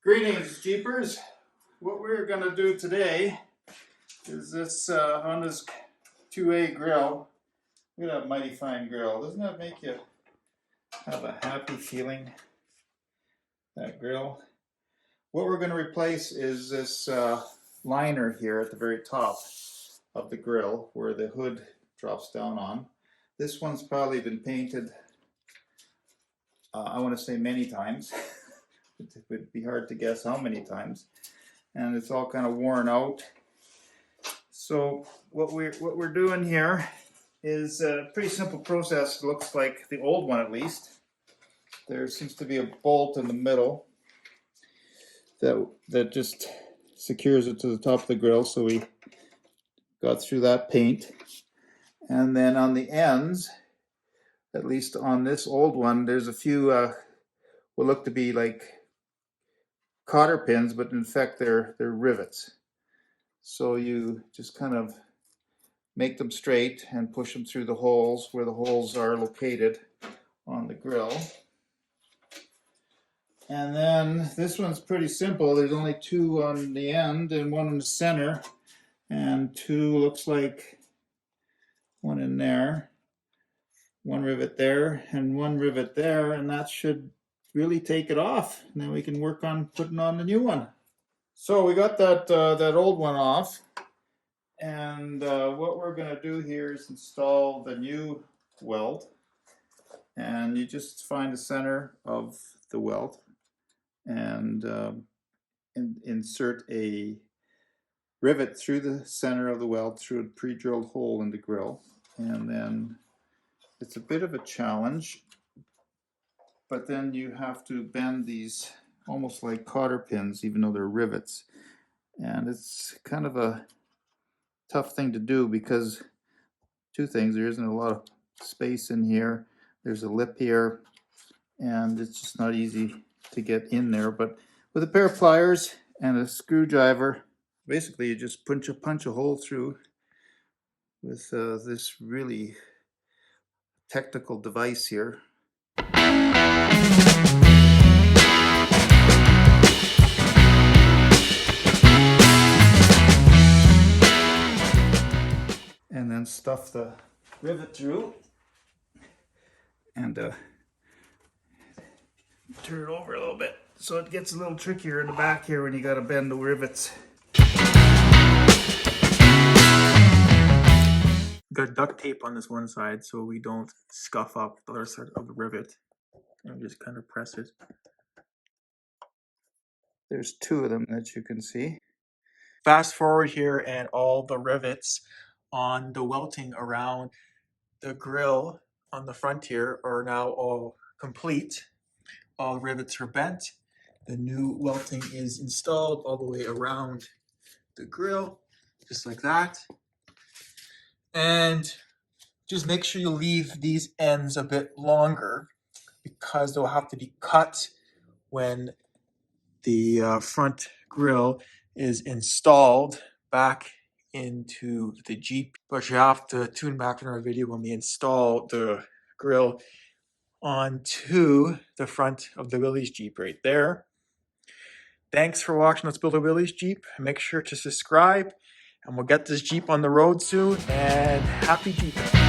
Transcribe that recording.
Greetings, Jeepers. What we're going to do today is this Honda's 2A grill. Look at that mighty fine grill. Doesn't that make you have a happy feeling, that grill? What we're going to replace is this liner here at the very top of the grill where the hood drops down on. This one's probably been painted, I want to say many times. It would be hard to guess how many times, and it's all kind of worn out. So what we're doing here is a pretty simple process. It looks like the old one, at least. There seems to be a bolt in the middle that just secures it to the top of the grill. So we got through that paint, and then on the ends, at least on this old one, there's a few what look to be like cotter pins, but in fact they're rivets. So you just kind of make them straight and push them through the holes where the holes are located on the grill. And then this one's pretty simple. There's only two on the end and one in the center, and two, looks like one in there, one rivet there and one rivet there, and that should really take it off. And then we can work on putting on the new one. So we got that old one off, and what we're going to do here is install the new welt. And you just find the center of the welt and insert a rivet through the center of the welt through a pre-drilled hole in the grill. And then it's a bit of a challenge, but then you have to bend these almost like cotter pins, even though they're rivets. And it's kind of a tough thing to do because two things: there isn't a lot of space in here, there's a lip here, and it's just not easy to get in there. But with a pair of pliers and a screwdriver, basically you just punch a hole through with this really technical device here. And then stuff the rivet through and turn it over a little bit so it gets a little trickier in the back here when you got to bend the rivets. Got duct tape on this one side so we don't scuff up the other side of the rivet, and just kind of press it. There's two of them that you can see. Fast forward here, and all the rivets on the welting around the grill on the front here are now all complete. All the rivets are bent. The new welting is installed all the way around the grill, just like that. And just make sure you leave these ends a bit longer because they'll have to be cut when the front grill is installed back into the Jeep. But you have to tune back in our video when we install the grill onto the front of the Willys Jeep right there. Thanks for watching Let's Build a Willys Jeep. Make sure to subscribe, and we'll get this Jeep on the road soon. And happy Jeeping.